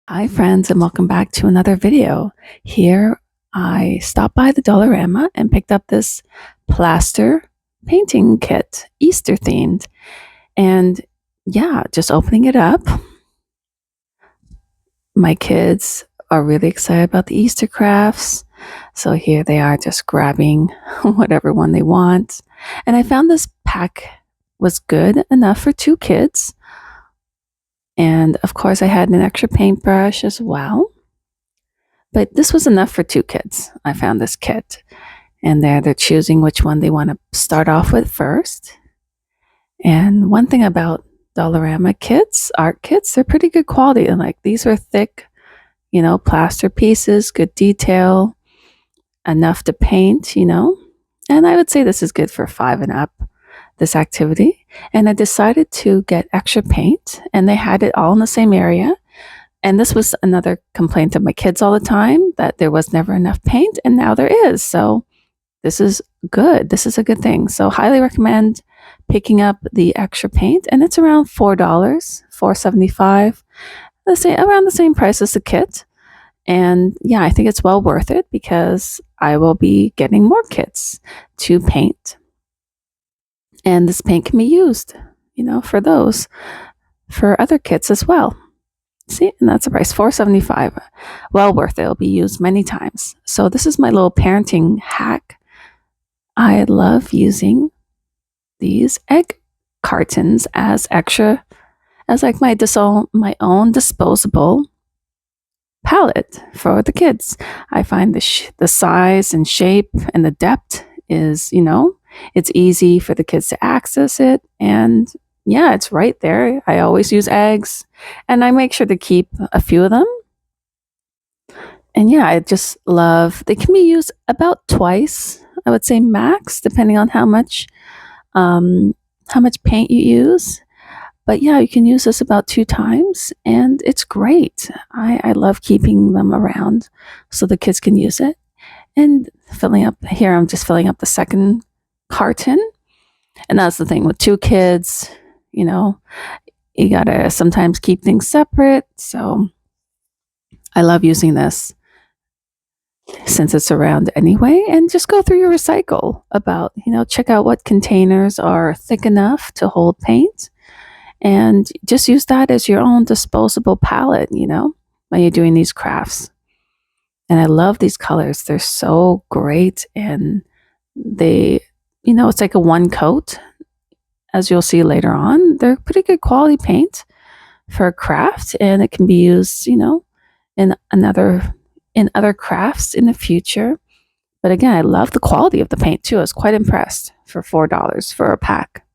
Hi friends, and welcome back to another video. Here I stopped by the Dollarama and picked up this plaster painting kit, Easter themed. And yeah, just opening it up, my kids are really excited about the Easter crafts. So here they are just grabbing whatever one they want. And I found this pack was good enough for 2 kids. And of course I had an extra paintbrush as well. But this was enough for 2 kids. I found this kit, and they're choosing which one they want to start off with first. And one thing about Dollarama kits, art kits, they're pretty good quality. And like these are thick, plaster pieces, good detail, enough to paint, And I would say this is good for 5 and up, this activity. And I decided to get extra paint, and they had it all in the same area. And this was another complaint of my kids all the time, that there was never enough paint, and now there is. So this is good. This is a good thing. So highly recommend picking up the extra paint, and it's around $4, $4.75, around the same price as the kit. And yeah, I think it's well worth it because I will be getting more kits to paint. And this paint can be used, for other kits as well. See, and that's the price, $4.75. Well worth it. It'll be used many times. So this is my little parenting hack. I love using these egg cartons as like my own disposable palette for the kids. I find the size and shape and the depth is, it's easy for the kids to access it, and yeah, it's right there. I always use eggs, and I make sure to keep a few of them. And yeah, I just love, they can be used about twice, I would say max, depending on how much paint you use. But yeah, you can use this about 2 times, and it's great. I love keeping them around so the kids can use it. And I'm just filling up the second carton. And that's the thing with 2 kids, you gotta sometimes keep things separate. So I love using this since it's around anyway. And just go through your recycle check out what containers are thick enough to hold paint, and just use that as your own disposable palette, when you're doing these crafts. And I love these colors. They're so great, and they, it's like a one coat. As you'll see later on, they're pretty good quality paint for a craft, and it can be used, in other crafts in the future. But again, I love the quality of the paint too. I was quite impressed for $4 for a pack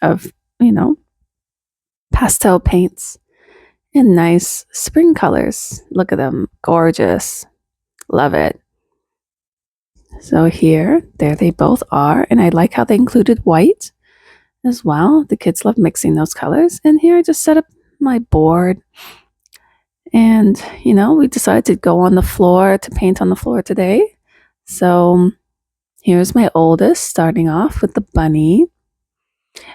of, pastel paints in nice spring colors. Look at them, gorgeous. Love it. So there they both are, and I like how they included white as well. The kids love mixing those colors. And here I just set up my board, and we decided to go on the floor to paint on the floor today. So here's my oldest, starting off with the bunny.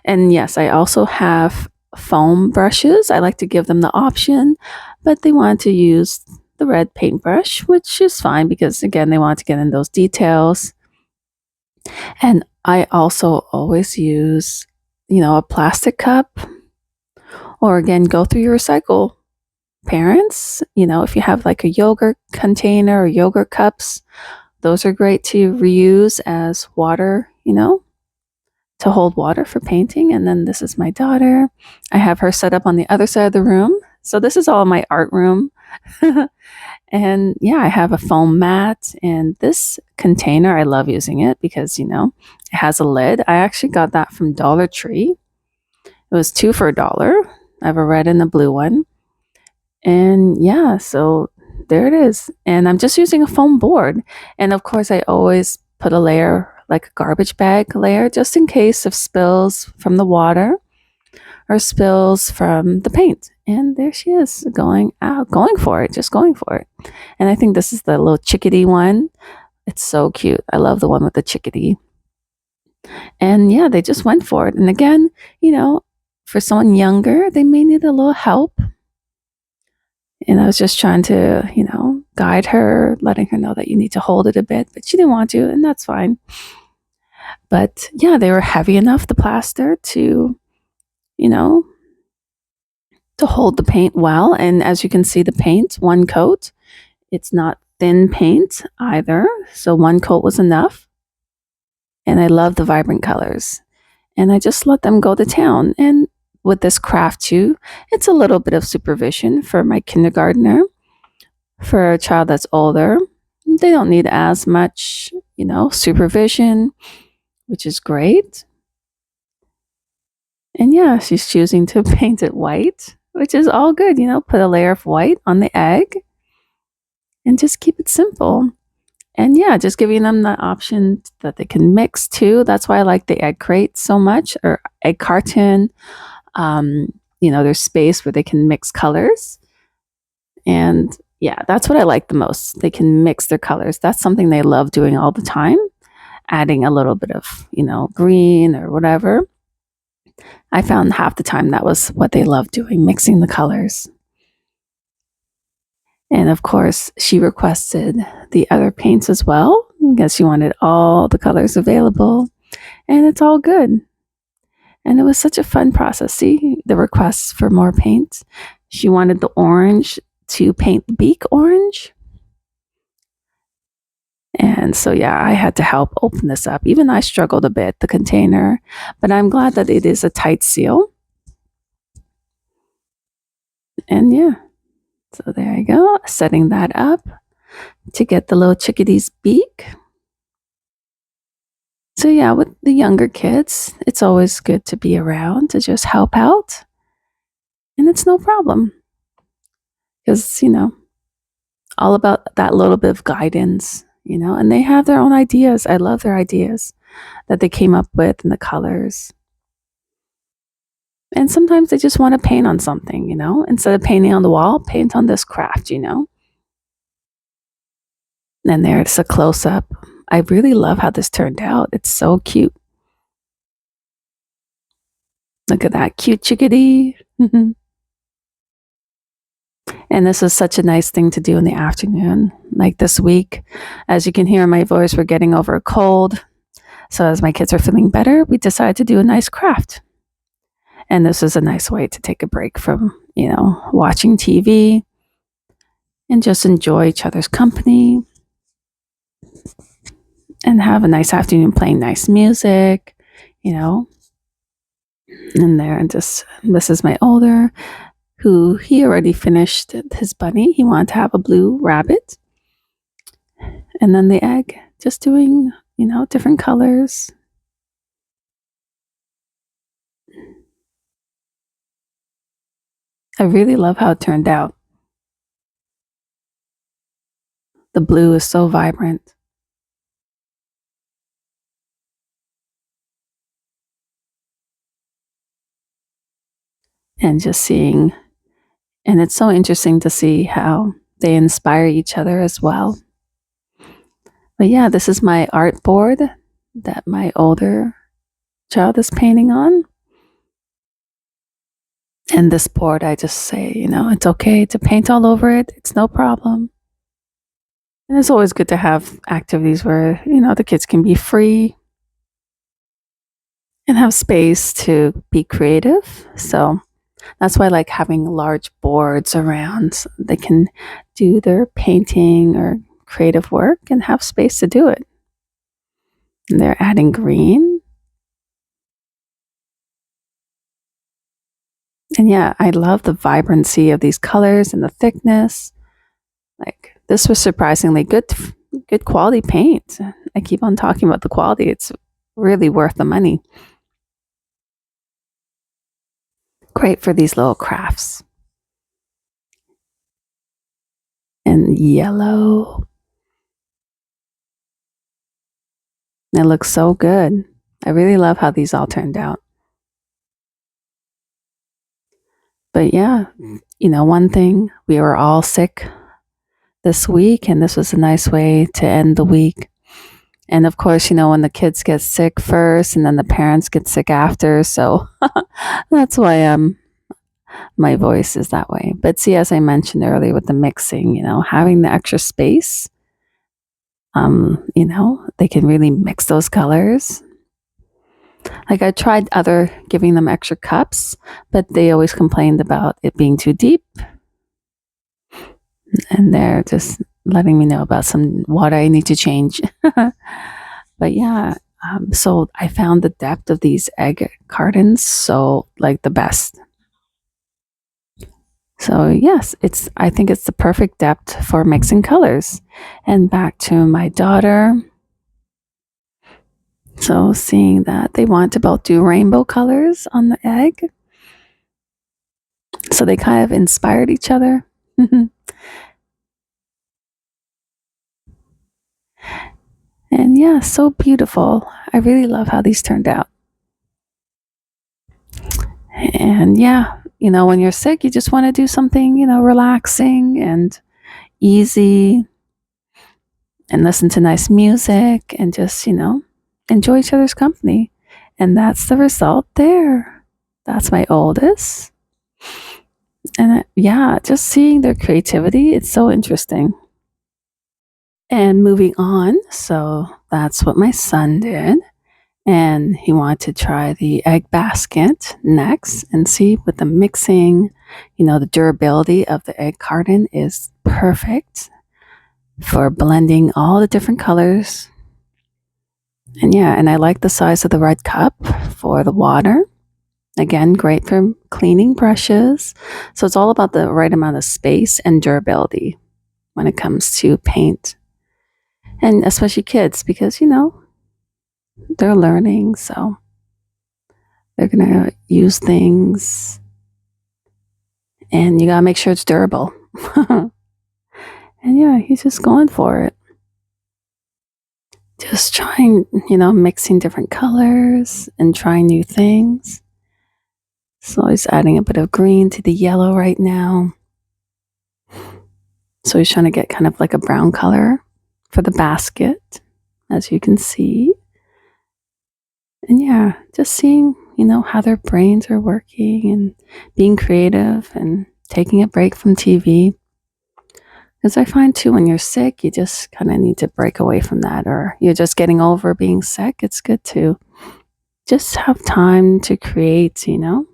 And yes, I also have foam brushes. I like to give them the option, but they wanted to use the red paintbrush, which is fine because again, they want to get in those details. And I also always use a plastic cup, or again, go through your recycle, parents. If you have like a yogurt container or yogurt cups, those are great to reuse as water, to hold water for painting. And then this is my daughter. I have her set up on the other side of the room. So this is all my art room. And yeah, I have a foam mat, and this container, I love using it because, it has a lid. I actually got that from Dollar Tree. It was 2 for $1. I have a red and a blue one. And yeah, so there it is. And I'm just using a foam board. And of course, I always put a layer, like a garbage bag layer, just in case of spills from the water or spills from the paint. And there she is, going for it, just going for it. And I think this is the little chickadee one. It's so cute. I love the one with the chickadee. And yeah, they just went for it. And again, for someone younger, they may need a little help. And I was just trying to, guide her, letting her know that you need to hold it a bit, but she didn't want to, and that's fine. But yeah, they were heavy enough, the plaster, you know, to hold the paint well. And as you can see, the paint, one coat, it's not thin paint either. So one coat was enough. And I love the vibrant colors. And I just let them go to town. And with this craft too, it's a little bit of supervision for my kindergartner. For a child that's older, they don't need as much, supervision, which is great. And yeah, she's choosing to paint it white, which is all good. Put a layer of white on the egg and just keep it simple. And yeah, just giving them the option that they can mix too. That's why I like the egg crate so much, or egg carton. There's space where they can mix colors. And yeah, that's what I like the most. They can mix their colors. That's something they love doing all the time, adding a little bit of, green or whatever. I found half the time that was what they loved doing, mixing the colors. And of course, she requested the other paints as well because she wanted all the colors available. And it's all good. And it was such a fun process. See the requests for more paint. She wanted the orange to paint the beak orange. And so, yeah, I had to help open this up. Even I struggled a bit, the container, but I'm glad that it is a tight seal. And yeah, so there you go, setting that up to get the little chickadee's beak. So yeah, with the younger kids, it's always good to be around to just help out. And it's no problem because, all about that little bit of guidance, and they have their own ideas. I love their ideas that they came up with and the colors. And sometimes they just want to paint on something, instead of painting on the wall, paint on this craft, And there's a close up. I really love how this turned out. It's so cute. Look at that cute chickadee. And this is such a nice thing to do in the afternoon, like this week. As you can hear in my voice, we're getting over a cold. So as my kids are feeling better, we decided to do a nice craft. And this is a nice way to take a break from, watching TV and just enjoy each other's company and have a nice afternoon playing nice music, in there. And just, this is my older, who he already finished his bunny. He wanted to have a blue rabbit. And then the egg, just doing, different colors. I really love how it turned out. The blue is so vibrant. And just seeing, and it's so interesting to see how they inspire each other as well. But yeah, this is my art board that my older child is painting on. And this board, I just say, it's okay to paint all over it. It's no problem. And it's always good to have activities where, the kids can be free and have space to be creative. So that's why I like having large boards around. They can do their painting or creative work and have space to do it. And they're adding green. And yeah, I love the vibrancy of these colors and the thickness. Like, this was surprisingly good quality paint. I keep on talking about the quality. It's really worth the money. Great for these little crafts. And yellow. It looks so good. I really love how these all turned out. But yeah, one thing, we were all sick this week, and this was a nice way to end the week. And of course, when the kids get sick first and then the parents get sick after. So that's why My voice is that way. But see, as I mentioned earlier with the mixing, having the extra space, they can really mix those colors. Like I tried other giving them extra cups, but they always complained about it being too deep. And they're just letting me know about some water I need to change. But yeah, so I found the depth of these egg cartons so like the best. So yes, I think it's the perfect depth for mixing colors. And back to my daughter. So seeing that they want to both do rainbow colors on the egg. So they kind of inspired each other. And yeah, so beautiful. I really love how these turned out. And yeah, when you're sick, you just want to do something, relaxing and easy and listen to nice music and just, enjoy each other's company. And that's the result there. That's my oldest. And yeah, just seeing their creativity, it's so interesting. And moving on, so that's what my son did. And he wanted to try the egg basket next and see with the mixing, the durability of the egg carton is perfect for blending all the different colors. And yeah, and I like the size of the red cup for the water. Again, great for cleaning brushes. So it's all about the right amount of space and durability when it comes to paint. And especially kids, because, they're learning. So they're going to use things and you got to make sure it's durable. And yeah, he's just going for it. Just trying, mixing different colors and trying new things. So he's adding a bit of green to the yellow right now. So he's trying to get kind of like a brown color for the basket, as you can see. And yeah, just seeing, how their brains are working and being creative and taking a break from TV. Because I find too, when you're sick, you just kind of need to break away from that, or you're just getting over being sick. It's good to just have time to create, and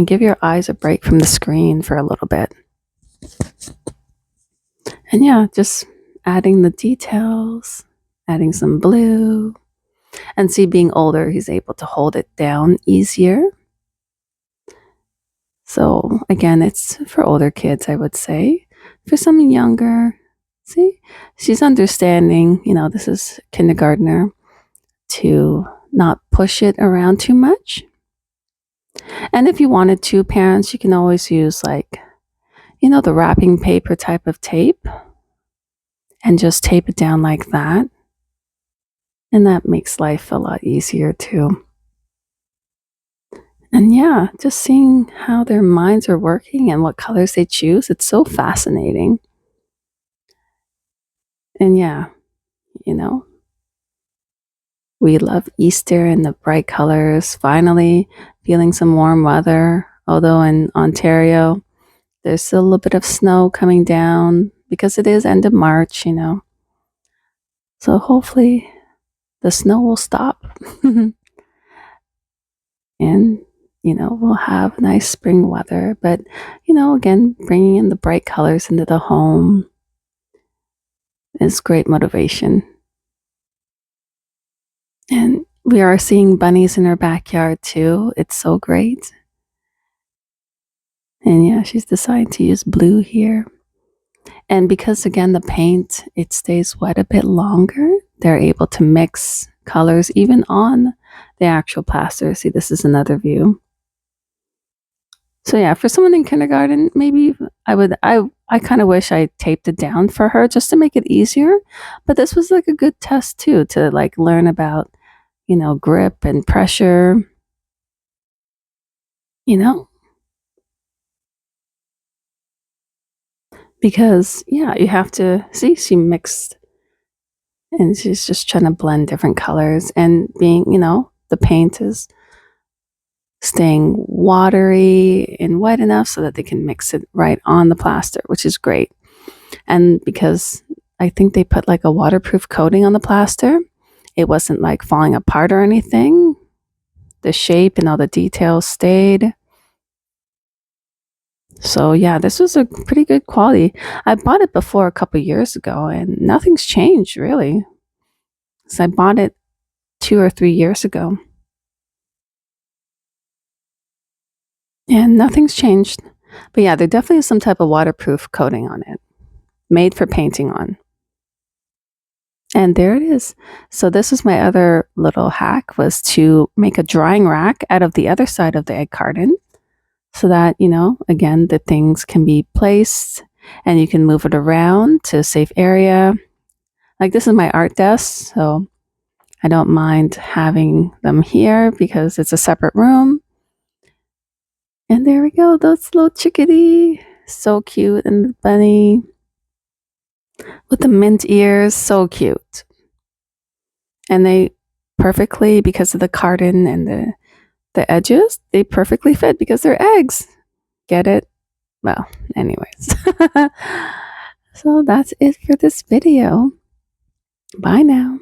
give your eyes a break from the screen for a little bit. And yeah, just adding the details, adding some blue, and see, being older, he's able to hold it down easier. So again, it's for older kids, I would say. For some younger, see, she's understanding, this is kindergartner, to not push it around too much. And if you wanted to, parents, you can always use like, the wrapping paper type of tape and just tape it down like that. And that makes life a lot easier too. And yeah, just seeing how their minds are working and what colors they choose, it's so fascinating. And yeah, we love Easter and the bright colors. Finally, feeling some warm weather. Although in Ontario, there's still a little bit of snow coming down because it is end of March, So hopefully the snow will stop. And, we'll have nice spring weather. But, again, bringing in the bright colors into the home is great motivation. And we are seeing bunnies in her backyard too. It's so great. And yeah, she's decided to use blue here. And because again, the paint, it stays wet a bit longer, they're able to mix colors even on the actual plaster. See, this is another view. So yeah, for someone in kindergarten, maybe I kind of wish I taped it down for her just to make it easier. But this was like a good test too, to like learn about, grip and pressure, because yeah, you have to see, she mixed and she's just trying to blend different colors and being, the paint is staying watery and wet enough so that they can mix it right on the plaster, which is great. And because I think they put like a waterproof coating on the plaster, it wasn't like falling apart or anything. The shape and all the details stayed. So yeah, this was a pretty good quality. I bought it before a couple years ago and nothing's changed really. So I bought it 2 or 3 years ago. And nothing's changed. But yeah, there definitely is some type of waterproof coating on it, made for painting on. And there it is. So this was my other little hack, was to make a drying rack out of the other side of the egg carton so that, again, the things can be placed and you can move it around to a safe area. Like this is my art desk, so I don't mind having them here because it's a separate room. And there we go, that's little chickadee. So cute, and the bunny with the mint ears, so cute. And they perfectly, because of the carton and the edges, they perfectly fit because they're eggs. Get it? Well, anyways. So that's it for this video. Bye now.